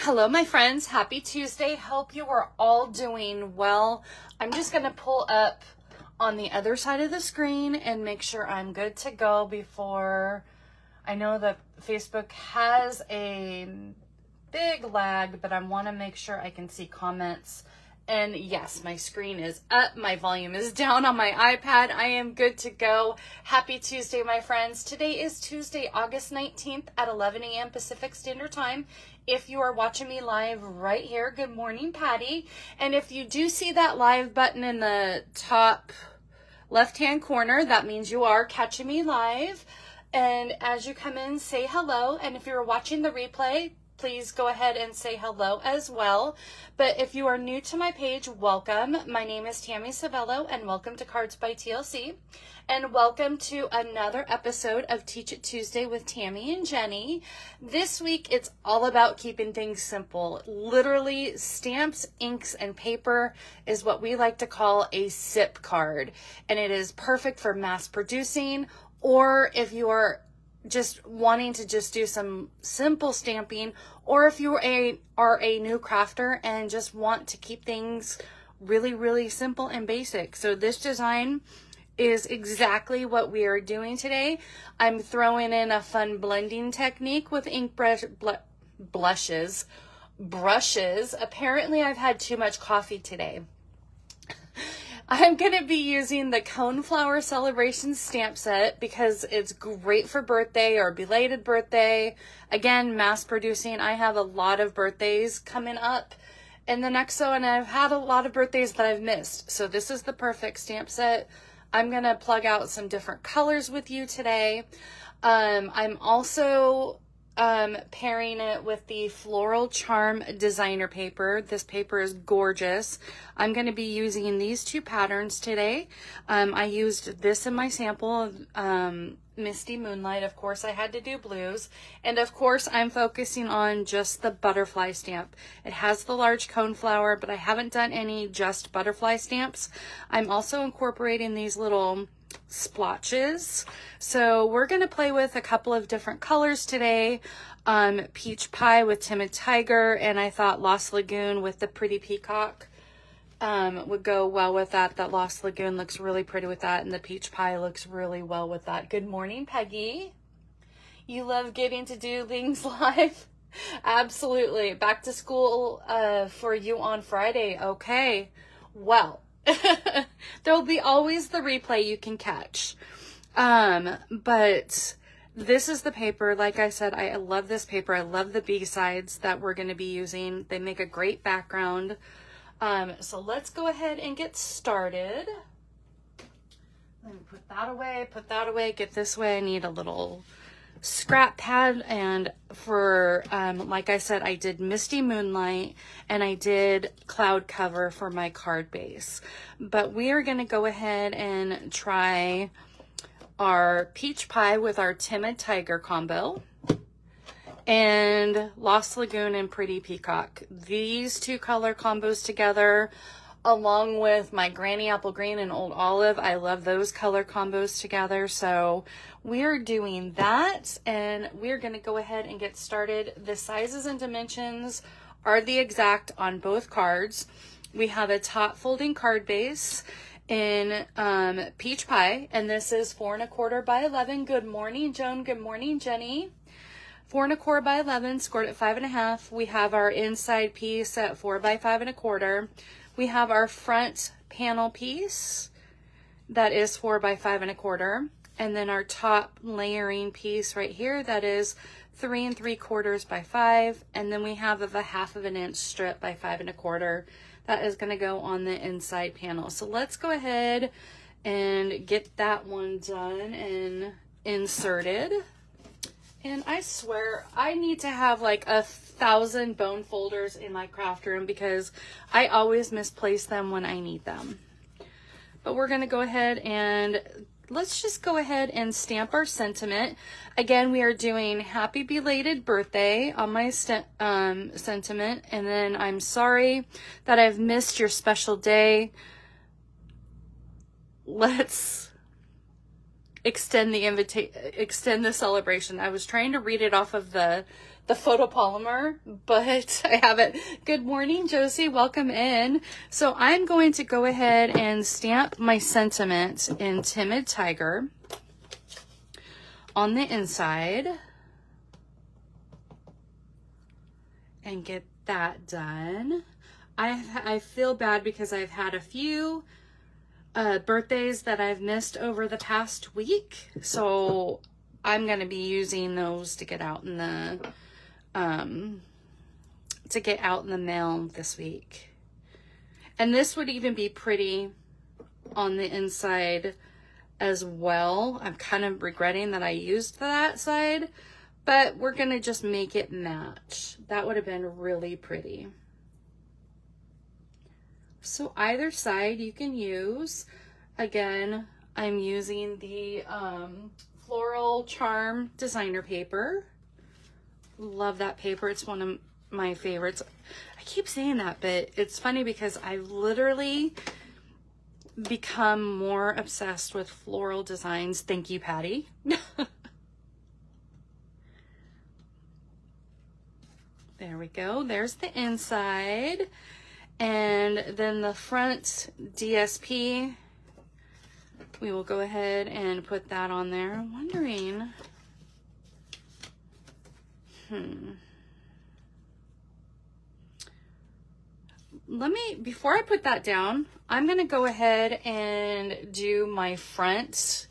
Hello, my friends. Happy Tuesday. Hope you are all doing well. I'm just going to pull up on the other side of the screen and make sure I'm good to go before I know that Facebook has a big lag, but I want to make sure I can see comments. And yes, my screen is up. My volume is down on my iPad. I am good to go. Happy Tuesday, my friends. Today is Tuesday, August 19th at 11 a.m. Pacific Standard Time. If you are watching me live right here, good morning, Patty. And if you do see that live button in the top left-hand corner, that means you are catching me live. And as you come in, say hello. And if you're watching the replay, please go ahead and say hello as well. But if you are new to my page, welcome. My name is Tammy Civello, and welcome to Cards by TLC. And welcome to another episode of Teach It Tuesday with Tammy and Jennie. This week, it's all about keeping things simple. Literally, stamps, inks, and paper is what we like to call a SIP card. And it is perfect for mass producing, or if you are just wanting to just do some simple stamping, or if you are a new crafter and just want to keep things really, really simple and basic. So this design is exactly what we are doing today. I'm throwing in a fun blending technique with ink brushes. Apparently I've had too much coffee today. I'm going to be using the Coneflower Celebration Stamp Set because it's great for birthday or belated birthday. Again, mass producing. I have a lot of birthdays coming up in the next and I've had a lot of birthdays that I've missed. So this is the perfect stamp set. I'm going to plug out some different colors with you today. I'm also pairing it with the Floral Charm designer paper. This paper is gorgeous. I'm going to be using these two patterns today. I used this in my sample of Misty Moonlight. Of course, I had to do blues. And of course, I'm focusing on just the butterfly stamp. It has the large cone flower, but I haven't done any just butterfly stamps. I'm also incorporating these little splotches. So we're going to play with a couple of different colors today. Peach Pie with Timid Tiger, and I thought Lost Lagoon with the Pretty Peacock would go well with that. That Lost Lagoon looks really pretty with that, and the Peach Pie looks really well with that. Good morning, Peggy. You love getting to do things live? Absolutely. Back to school for you on Friday. Okay. Well, there'll be always the replay you can catch. But this is the paper. Like I said, I love this paper. I love the B-sides that we're going to be using. They make a great background. So let's go ahead and get started. Let me put that away, get this way. I need a little scrap pad, and for like I said, I did Misty Moonlight and I did Cloud Cover for my card base. But we are going to go ahead and try our Peach Pie with our Timid Tiger combo and Lost Lagoon and Pretty Peacock. These two color combos together, along with my Granny Apple Green and Old Olive. I love those color combos together. So we're doing that, and we're going to go ahead and get started. The sizes and dimensions are the exact on both cards. We have a top folding card base in Peach Pie, and this is 4 1/4 by 11. Good morning, Joan. Good morning, Jenny. 4 1/4 by 11, scored at 5 1/2. We have our inside piece at 4 by 5 1/4. We have our front panel piece that is 4 by 5 1/4. And then our top layering piece right here, that is 3 3/4 by 5. And then we have a 1/2 inch strip by 5 1/4. That is going to go on the inside panel. So let's go ahead and get that one done and inserted. And I swear I need to have like 1,000 bone folders in my craft room because I always misplace them when I need them. But we're going to go ahead and let's just go ahead and stamp our sentiment. Again, we are doing happy belated birthday on my sentiment. And then I'm sorry that I've missed your special day. Let's extend the celebration. I was trying to read it off of the photopolymer, but I haven't. Good morning, Josie. Welcome in. So I'm going to go ahead and stamp my sentiment in Timid Tiger on the inside and get that done. I feel bad because I've had a few birthdays that I've missed over the past week, so I'm going to be using those to get out in the mail this week. And this would even be pretty on the inside as well. I'm kind of regretting that I used that side, but we're going to just make it match. That would have been really pretty. So either side you can use. Again, I'm using the Floral Charm designer paper. Love that paper. It's one of my favorites. I keep saying that, but it's funny because I've literally become more obsessed with floral designs. Thank you, Patty. There we go. There's the inside. And then the front DSP, we will go ahead and put that on there. I'm wondering, before I put that down, I'm going to go ahead and do my front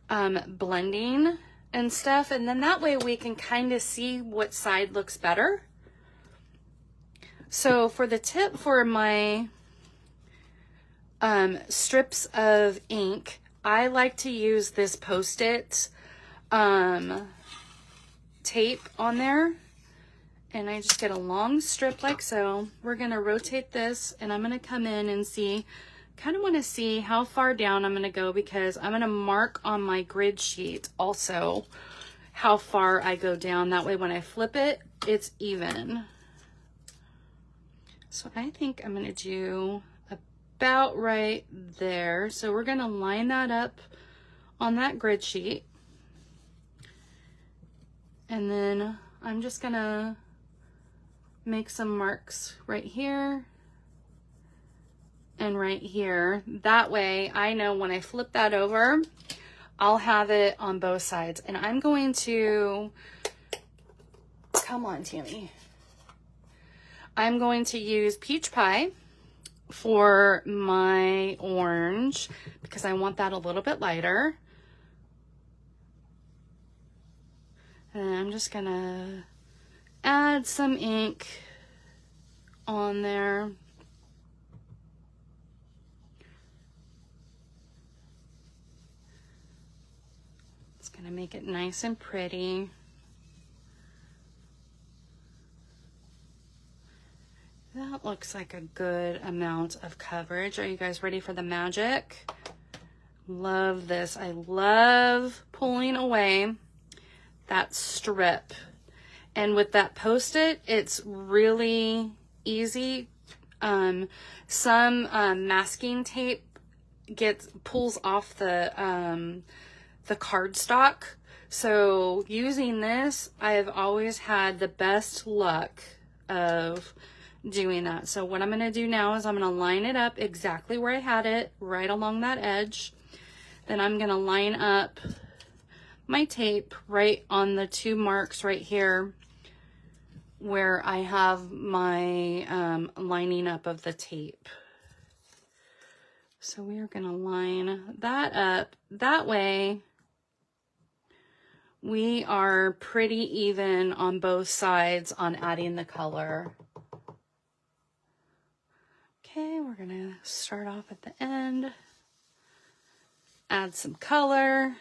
blending and stuff. And then that way we can kind of see what side looks better. So for the tip for my strips of ink, I like to use this Post-it tape on there. And I just get a long strip like so. We're going to rotate this and I'm going to come in and see, kind of want to see how far down I'm going to go, because I'm going to mark on my grid sheet also how far I go down. That way when I flip it, it's even. So I think I'm going to do about right there. So we're going to line that up on that grid sheet. And then I'm just going to make some marks right here and right here. That way I know when I flip that over, I'll have it on both sides. And I'm going to, come on, Tammy. I'm going to use Peach Pie for my orange because I want that a little bit lighter. And I'm just gonna add some ink on there. It's gonna make it nice and pretty. That looks like a good amount of coverage. Are you guys ready for the magic? Love this. I love pulling away that strip. And with that Post-it, it's really easy. Some masking tape pulls off the cardstock. So using this, I've always had the best luck of doing that. So what I'm going to do now is I'm going to line it up exactly where I had it, right along that edge. Then I'm going to line up my tape right on the two marks right here where I have my lining up of the tape. So we are going to line that up. That way we are pretty even on both sides on adding the color. Okay, we're going to start off at the end, add some color.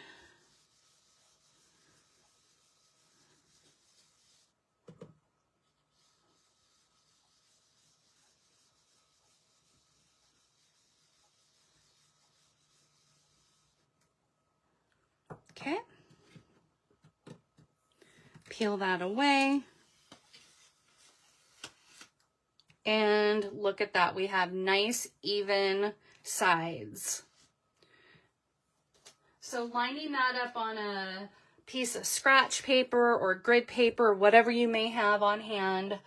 Okay, peel that away. And look at that, we have nice even sides. So lining that up on a piece of scratch paper or grid paper, whatever you may have on hand,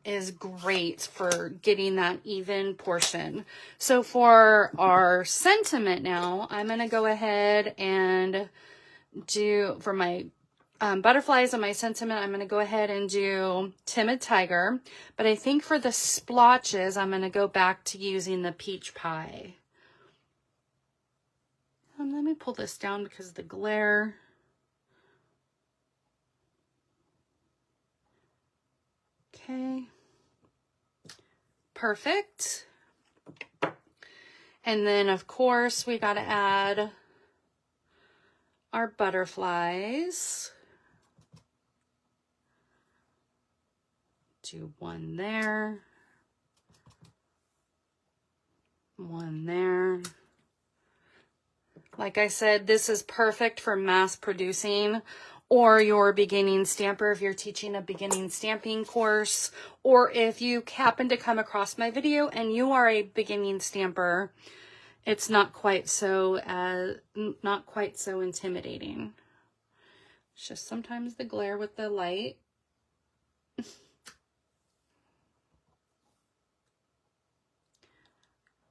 is great for getting that even portion. So for our sentiment now, I'm going to go ahead and do, for my butterflies and my sentiment, I'm going to go ahead and do Timid Tiger. But I think for the splotches, I'm going to go back to using the Peach Pie. Let me pull this down because of the glare. Okay. Perfect. And then, of course, we got to add our butterflies. Do one there. One there. Like I said, this is perfect for mass producing or your beginning stamper if you're teaching a beginning stamping course, or if you happen to come across my video and you are a beginning stamper, it's not quite so intimidating. It's just sometimes the glare with the light.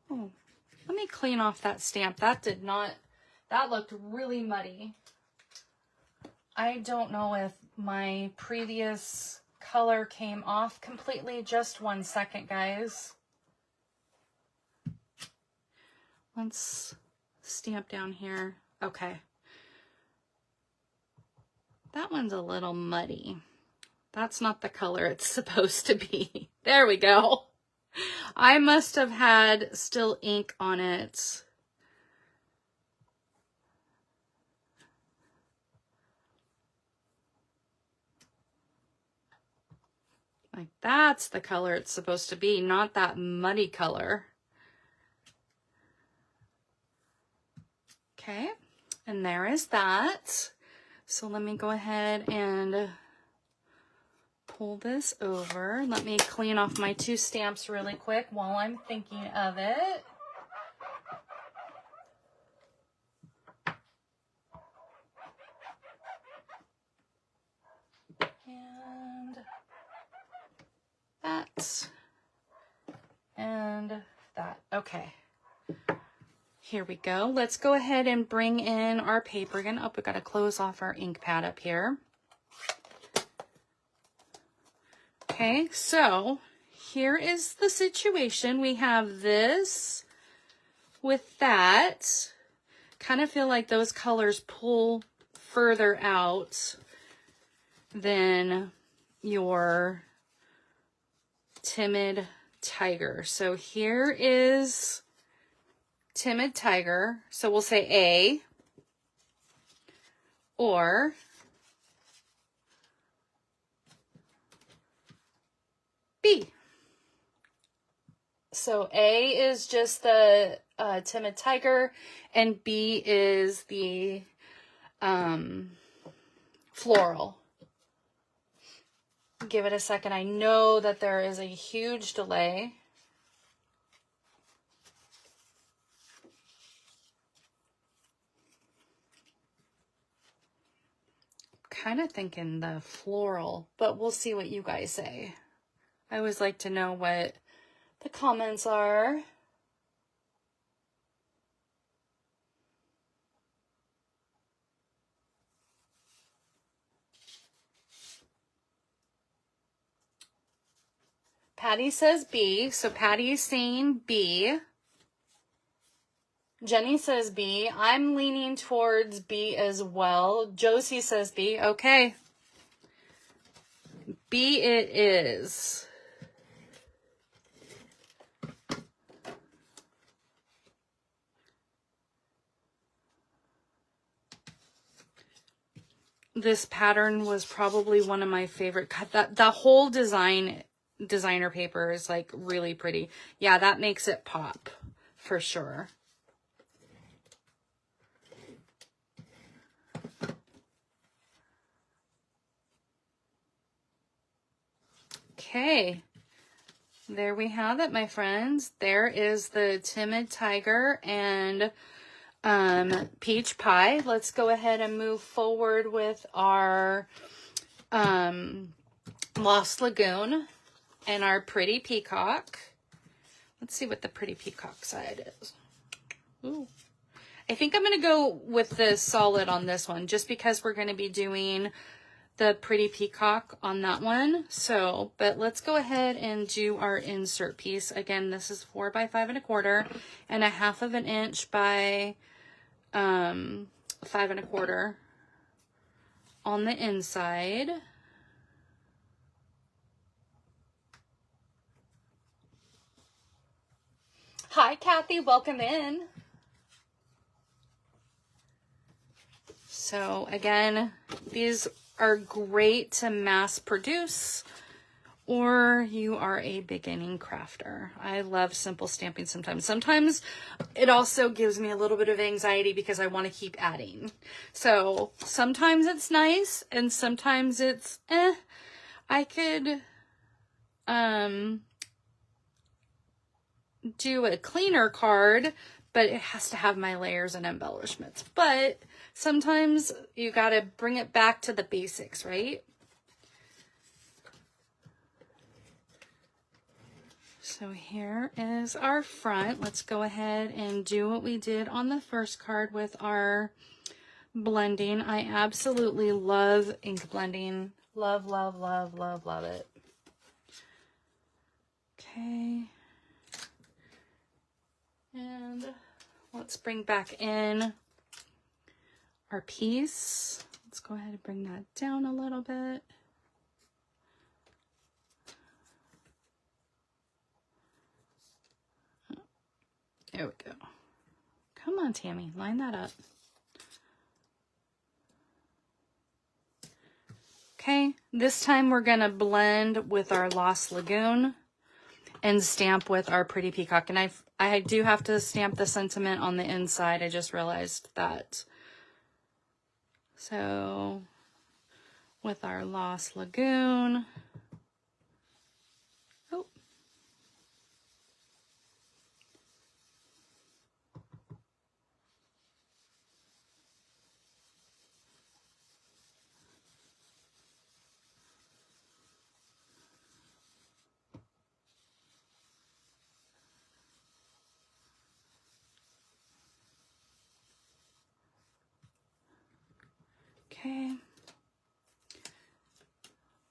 Oh, let me clean off that stamp. That looked really muddy. I don't know if my previous color came off completely. Just 1 second, guys. Let's stamp down here. Okay. That one's a little muddy. That's not the color it's supposed to be. There we go. I must have had still ink on it. Like, that's the color it's supposed to be, not that muddy color. Okay, and there is that. So let me go ahead and pull this over. Let me clean off my 2 stamps really quick while I'm thinking of it. And that. And that. Okay. Here we go. Let's go ahead and bring in our paper again. Oh, we got to close off our ink pad up here. Okay, so here is the situation. We have this with that. Kind of feel like those colors pull further out than your Timid Tiger. So here is Timid Tiger. So we'll say A, or B. So A is just the Timid Tiger, and B is the floral. Give it a second. I know that there is a huge delay. Kind of thinking the floral, but we'll see what you guys say. I always like to know what the comments are. Patty says B, so Patty's saying B. Jenny says B. I'm leaning towards B as well. Josie says B. Okay. B it is. This pattern was probably one of my favorite. The whole designer paper is like really pretty. Yeah, that makes it pop for sure. Okay, there we have it, my friends. There is the Timid Tiger, and peach pie. Let's go ahead and move forward with our Lost Lagoon and our pretty peacock. Let's see what the pretty peacock side is. Ooh. I think I'm going to go with the solid on this one just because we're going to be doing the pretty peacock on that one. So, but let's go ahead and do our insert piece. Again, this is 4 by 5 1/4 and 1/2 inch by 5 1/4 on the inside. Hi, Kathy, welcome in. So again, these are great to mass produce, or you are a beginning crafter. I love simple stamping sometimes. Sometimes it also gives me a little bit of anxiety because I want to keep adding. So sometimes it's nice and sometimes it's, I could do a cleaner card, but it has to have my layers and embellishments. But sometimes you got to bring it back to the basics, right? So here is our front. Let's go ahead and do what we did on the first card with our blending. I absolutely love ink blending. Love, love, love, love, love it. Okay. And let's bring back in our piece. Let's go ahead and bring that down a little bit. There we go. Come on, Tammy, line that up. Okay, this time we're gonna blend with our Lost Lagoon and stamp with our pretty peacock. And I do have to stamp the sentiment on the inside. I just realized that. So with our Lost Lagoon. Oh. Okay.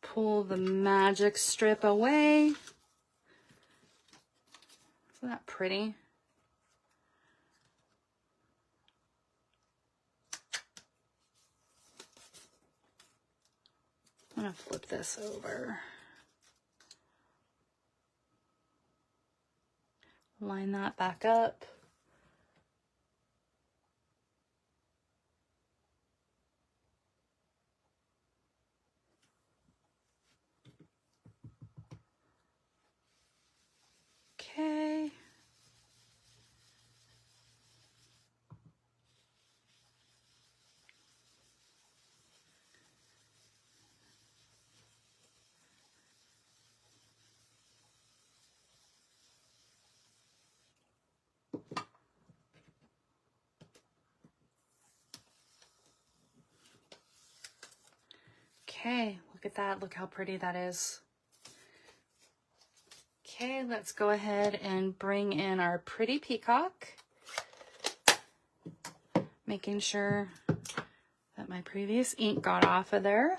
Pull the magic strip away. Isn't that pretty? I'm gonna flip this over. Line that back up. Okay. Okay, look at that. Look how pretty that is. Okay, let's go ahead and bring in our pretty peacock. Making sure that my previous ink got off of there.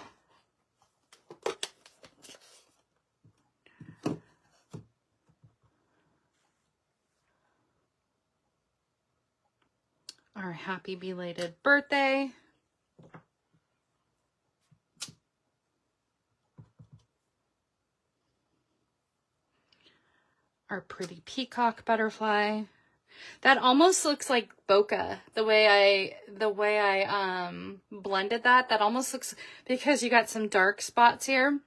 Our happy belated birthday. Our pretty peacock butterfly. That almost looks like bokeh. The way I blended that almost looks, because you got some dark spots here.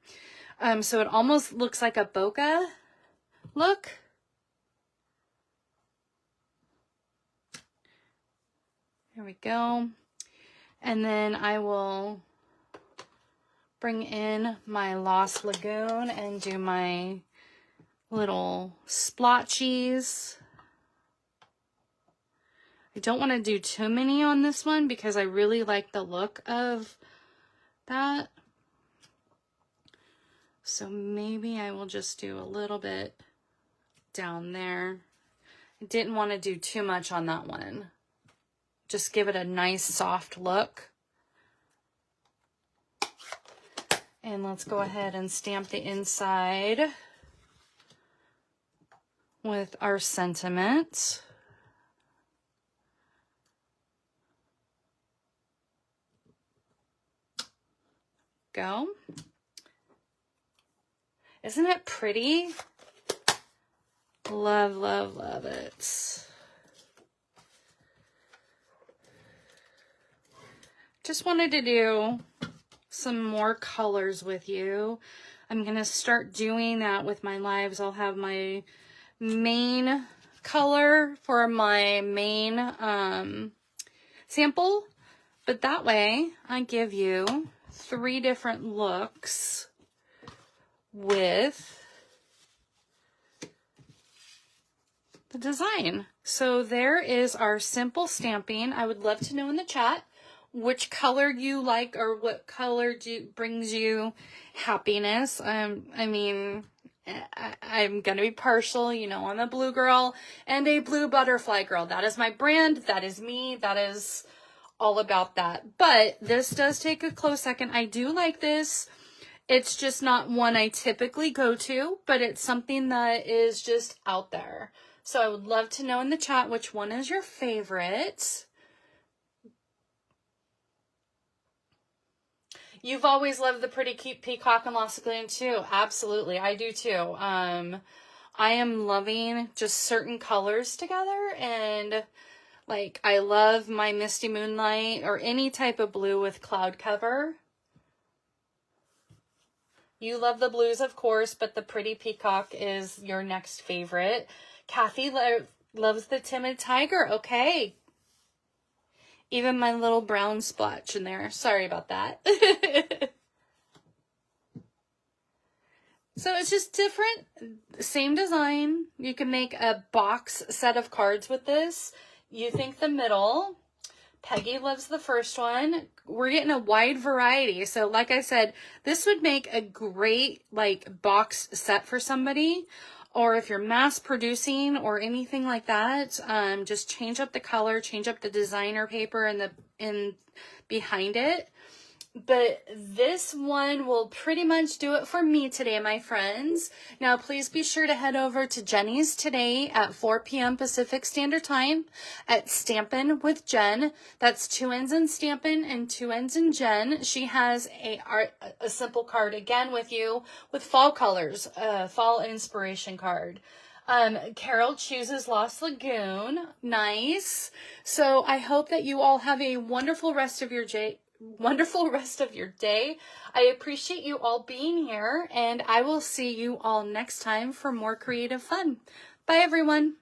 So it almost looks like a bokeh look. There we go. And then I will bring in my Lost Lagoon and do my little splotchies. I don't want to do too many on this one because I really like the look of that. So maybe I will just do a little bit down there. I didn't want to do too much on that one. Just give it a nice soft look. And let's go ahead and stamp the inside with our sentiment. Go. Isn't it pretty? Love, love, love it. Just wanted to do some more colors with you. I'm going to start doing that with my lives. I'll have my main color for my main sample, but that way I give you 3 different looks with the design. So there is our simple stamping. I would love to know in the chat which color you like or what color brings you happiness. I mean, I'm gonna be partial, you know, I'm a blue girl and a blue butterfly girl. That is my brand, that is me, that is all about that. But this does take a close second. I do like this. It's just not one I typically go to, but it's something that is just out there. So I would love to know in the chat which one is your favorite. You've always loved the pretty cute peacock and Lost Lagoon too. Absolutely, I do too. I am loving just certain colors together, and like I love my Misty Moonlight or any type of blue with cloud cover. You love the blues, of course, but the pretty peacock is your next favorite. Kathy loves the timid tiger. Okay. Even my little brown splotch in there. Sorry about that. So it's just different. Same design. You can make a box set of cards with this. You think the middle. Peggy loves the first one. We're getting a wide variety. So like I said, this would make a great like box set for somebody. Or if you're mass producing or anything like that, just change up the color, change up the designer paper and behind it. But this one will pretty much do it for me today, my friends. Now, please be sure to head over to Jennie's today at 4 p.m. Pacific Standard Time at Stampin' with Jen. That's 2 N's in Stampin' and 2 N's in Jen. She has a simple card again with you with fall colors, fall inspiration card. Carol chooses Lost Lagoon. Nice. So I hope that you all have a wonderful rest of your day. I appreciate you all being here, and I will see you all next time for more creative fun. Bye, everyone.